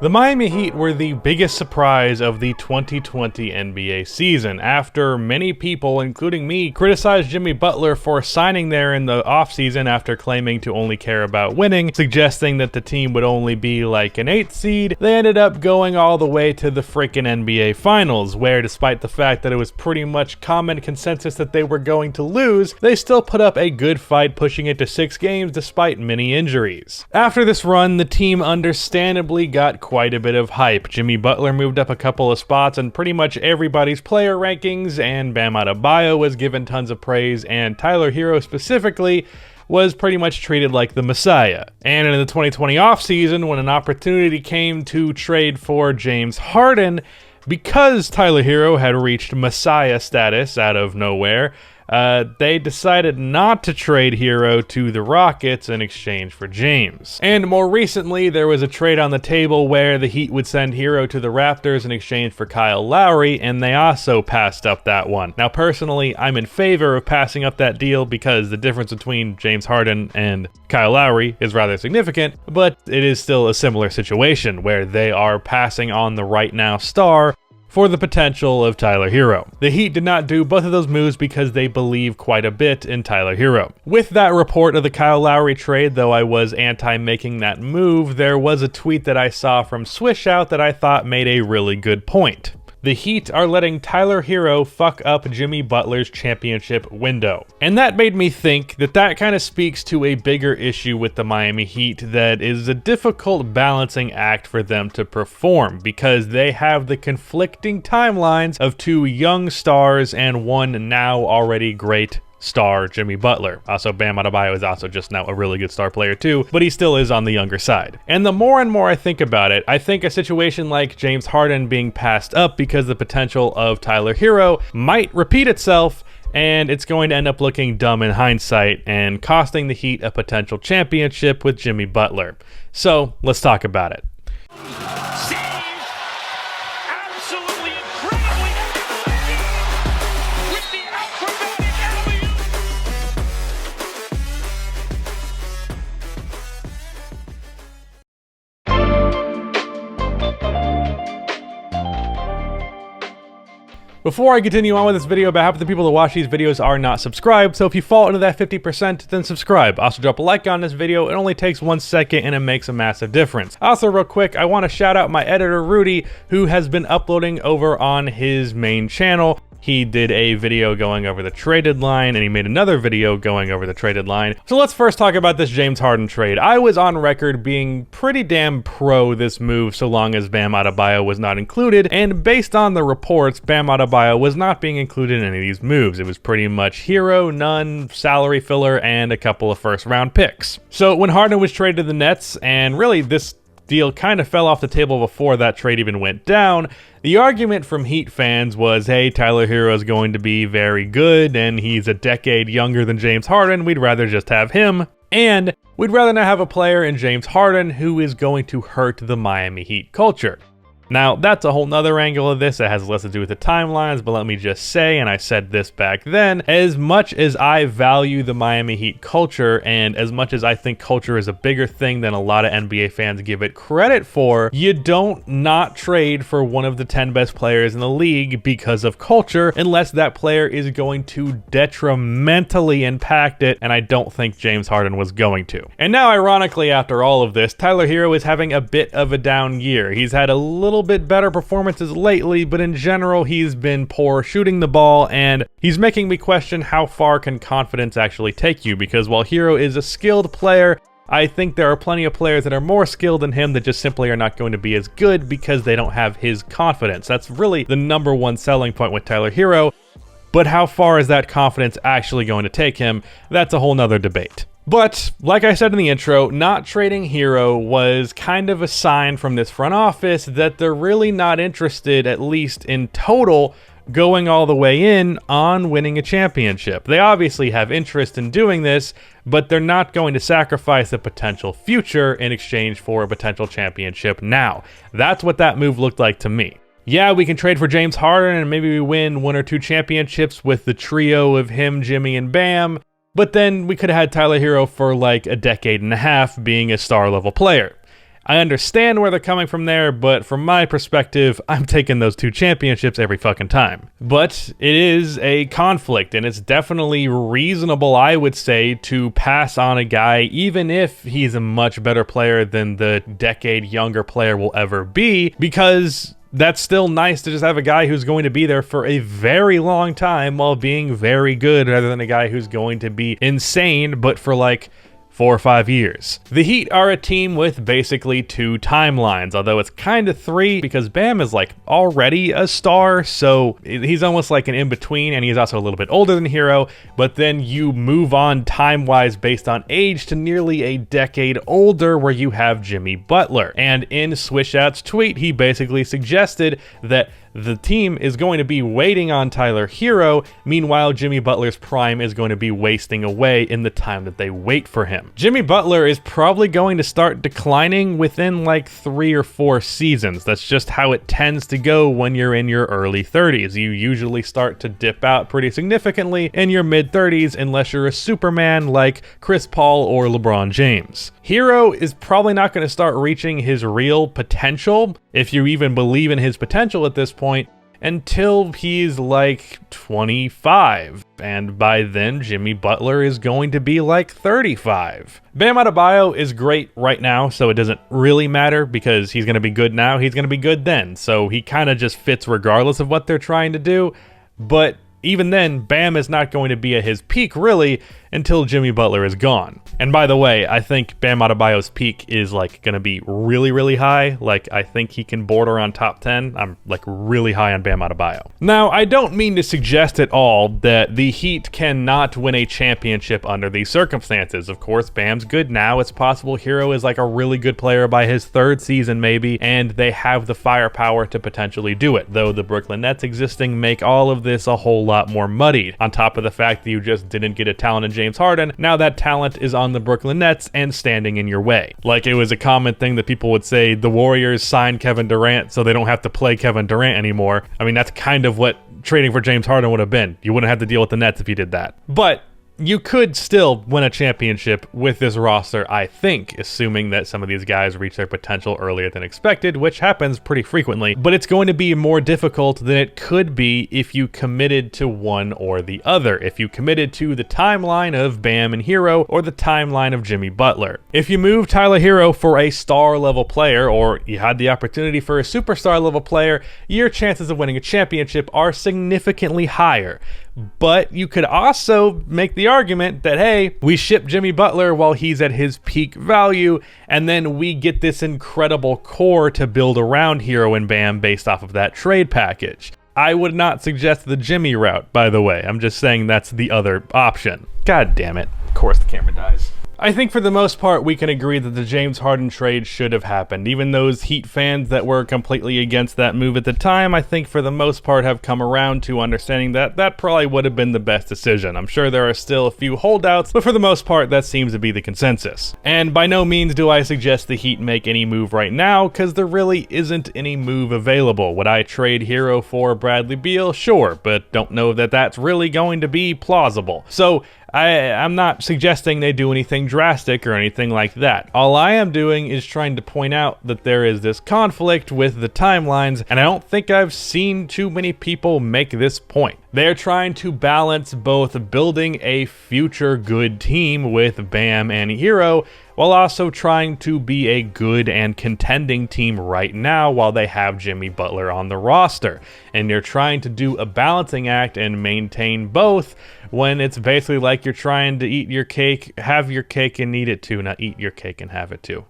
The Miami Heat were the biggest surprise of the 2020 NBA season, after many people, including me, criticized Jimmy Butler for signing there in the offseason after claiming to only care about winning, suggesting that the team would only be like an 8th seed. They ended up going all the way to the freaking NBA Finals, where despite the fact that it was pretty much common consensus that they were going to lose, they still put up a good fight, pushing it to 6 games despite many injuries. After this run, the team understandably got quite a bit of hype. Jimmy Butler moved up a couple of spots in pretty much everybody's player rankings, and Bam Adebayo was given tons of praise, and Tyler Hero specifically was pretty much treated like the Messiah. And in the 2020 offseason, when an opportunity came to trade for James Harden, because Tyler Hero had reached Messiah status out of nowhere, they decided not to trade Hero to the Rockets in exchange for James. And more recently, there was a trade on the table where the Heat would send Hero to the Raptors in exchange for Kyle Lowry, and they also passed up that one. Now, personally, I'm in favor of passing up that deal because the difference between James Harden and Kyle Lowry is rather significant, but it is still a similar situation where they are passing on the right now star for the potential of Tyler Hero. The Heat did not do both of those moves because they believe quite a bit in Tyler Hero. With that report of the Kyle Lowry trade, though I was anti-making that move, there was a tweet that I saw from Swishout that I thought made a really good point. The Heat are letting Tyler Hero fuck up Jimmy Butler's championship window. And that made me think that that kind of speaks to a bigger issue with the Miami Heat that is a difficult balancing act for them to perform, because they have the conflicting timelines of 2 young stars and one now already great star, Jimmy Butler. Also, Bam Adebayo is also just now a really good star player too, but he still is on the younger side. And the more and more I think about it, I think a situation like James Harden being passed up because the potential of Tyler Hero might repeat itself, and it's going to end up looking dumb in hindsight and costing the Heat a potential championship with Jimmy Butler. So let's talk about it. Before I continue on with this video, about half of the people that watch these videos are not subscribed, so if you fall into that 50%, then subscribe. Also, drop a like on this video. It only takes 1 second and it makes a massive difference. Also, real quick, I want to shout out my editor, Rudy, who has been uploading over on his main channel. He did a video going over the trade deadline, and he made another video going over the trade deadline. So let's first talk about this James Harden trade. I was on record being pretty damn pro this move so long as Bam Adebayo was not included, and based on the reports, Bam Adebayo was not being included in any of these moves. It was pretty much Hero, none, salary filler, and a couple of first-round picks. So when Harden was traded to the Nets, and really this deal kind of fell off the table before that trade even went down, the argument from Heat fans was, hey, Tyler Hero is going to be very good, and he's a decade younger than James Harden. We'd rather just have him, and we'd rather not have a player in James Harden who is going to hurt the Miami Heat culture. Now, that's a whole nother angle of this that has less to do with the timelines, but let me just say, and I said this back then, as much as I value the Miami Heat culture, and as much as I think culture is a bigger thing than a lot of NBA fans give it credit for, you don't not trade for one of the 10 best players in the league because of culture, unless that player is going to detrimentally impact it, and I don't think James Harden was going to. And now, ironically, after all of this, Tyler Hero is having a bit of a down year. He's had a little bit better performances lately, but in general he's been poor shooting the ball, and he's making me question how far can confidence actually take you, because while Hero is a skilled player, I think there are plenty of players that are more skilled than him that just simply are not going to be as good because they don't have his confidence. That's really the #1 selling point with Tyler Hero, but how far is that confidence actually going to take him? That's a whole nother debate. But, like I said in the intro, not trading Hero was kind of a sign from this front office that they're really not interested, at least in total, going all the way in on winning a championship. They obviously have interest in doing this, but they're not going to sacrifice a potential future in exchange for a potential championship now. That's what that move looked like to me. Yeah, we can trade for James Harden and maybe we win 1 or 2 championships with the trio of him, Jimmy, and Bam, but then we could have had Tyler Hero for like a decade and a half being a star level player. I understand where they're coming from there, but from my perspective, I'm taking those 2 championships every fucking time. But it is a conflict, and it's definitely reasonable, I would say, to pass on a guy, even if he's a much better player than the decade younger player will ever be, because that's still nice to just have a guy who's going to be there for a very long time while being very good, rather than a guy who's going to be insane, but for like 4 or 5 years. The Heat are a team with basically 2 timelines, although it's kind of 3 because Bam is like already a star, so he's almost like an in-between, and he's also a little bit older than Hero, but then you move on time-wise based on age to nearly a decade older where you have Jimmy Butler. And in Swishout's tweet, he basically suggested that the team is going to be waiting on Tyler Hero, meanwhile Jimmy Butler's prime is going to be wasting away in the time that they wait for him. Jimmy Butler is probably going to start declining within like 3 or 4 seasons. That's just how it tends to go when you're in your early 30s. You usually start to dip out pretty significantly in your mid-30s unless you're a Superman like Chris Paul or LeBron James. Hero is probably not going to start reaching his real potential, if you even believe in his potential at this point, until he's like 25. And by then, Jimmy Butler is going to be like 35. Bam Adebayo is great right now, so it doesn't really matter because he's going to be good now, he's going to be good then. So he kind of just fits regardless of what they're trying to do. But even then, Bam is not going to be at his peak, really, until Jimmy Butler is gone. And by the way, I think Bam Adebayo's peak is like going to be really, really high. Like, I think he can border on top 10. I'm like really high on Bam Adebayo. Now, I don't mean to suggest at all that the Heat cannot win a championship under these circumstances. Of course, Bam's good now. It's possible Hero is like a really good player by his 3rd season maybe, and they have the firepower to potentially do it, though the Brooklyn Nets existing make all of this a whole lot more muddied. On top of the fact that you just didn't get a talented James Harden, now that talent is on the Brooklyn Nets and standing in your way. Like, it was a common thing that people would say the Warriors signed Kevin Durant so they don't have to play Kevin Durant anymore. I mean, that's kind of what trading for James Harden would have been. You wouldn't have to deal with the Nets if you did that. But you could still win a championship with this roster, I think, assuming that some of these guys reach their potential earlier than expected, which happens pretty frequently. But it's going to be more difficult than it could be if you committed to one or the other. If you committed to the timeline of Bam and Hero or the timeline of Jimmy Butler. If you move Tyler Hero for a star-level player, or you had the opportunity for a superstar-level player, your chances of winning a championship are significantly higher. But you could also make the argument that, hey, we ship Jimmy Butler while he's at his peak value, and then we get this incredible core to build around Hero and Bam based off of that trade package. I would not suggest the Jimmy route, by the way. I'm just saying that's the other option. God damn it. Of course the camera dies. I think for the most part, we can agree that the James Harden trade should have happened. Even those Heat fans that were completely against that move at the time, I think for the most part have come around to understanding that that probably would have been the best decision. I'm sure there are still a few holdouts, but for the most part, that seems to be the consensus. And by no means do I suggest the Heat make any move right now, because there really isn't any move available. Would I trade Hero for Bradley Beal? Sure, but don't know that that's really going to be plausible. So I'm not suggesting they do anything drastic or anything like that. All I am doing is trying to point out that there is this conflict with the timelines, and I don't think I've seen too many people make this point. They're trying to balance both building a future good team with Bam and Hero, while also trying to be a good and contending team right now while they have Jimmy Butler on the roster. And you're trying to do a balancing act and maintain both, when it's basically like you're trying to eat your cake, have your cake and eat it too, not eat your cake and have it too.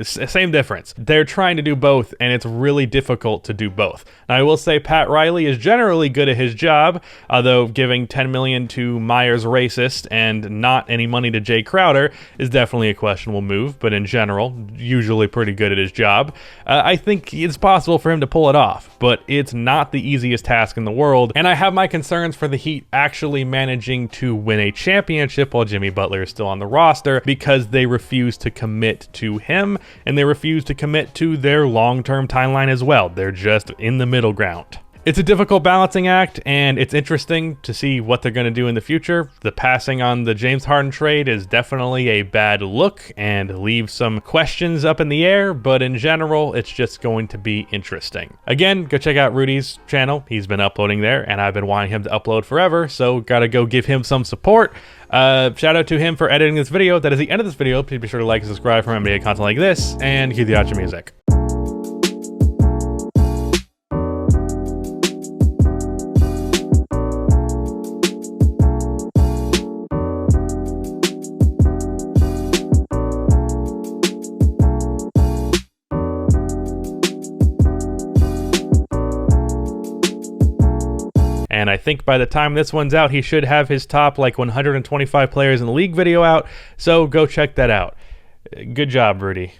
Same difference. They're trying to do both, and it's really difficult to do both. Now, I will say Pat Riley is generally good at his job, although giving $10 million to Myers Racist and not any money to Jay Crowder is definitely a questionable move, but in general, usually pretty good at his job. I think it's possible for him to pull it off, but it's not the easiest task in the world, and I have my concerns for the Heat actually managing to win a championship while Jimmy Butler is still on the roster, because they refuse to commit to him, and they refuse to commit to their long-term timeline as well. They're just in the middle ground. It's a difficult balancing act, and it's interesting to see what they're going to do in the future. The passing on the James Harden trade is definitely a bad look and leaves some questions up in the air, but in general, it's just going to be interesting. Again, go check out Rudy's channel. He's been uploading there, and I've been wanting him to upload forever, so gotta go give him some support. Shout out to him for editing this video. That is the end of this video. Please be sure to like and subscribe for more content like this, and cue the outro music. And I think by the time this one's out, he should have his top like 125 players in the league video out. So go check that out. Good job, Rudy.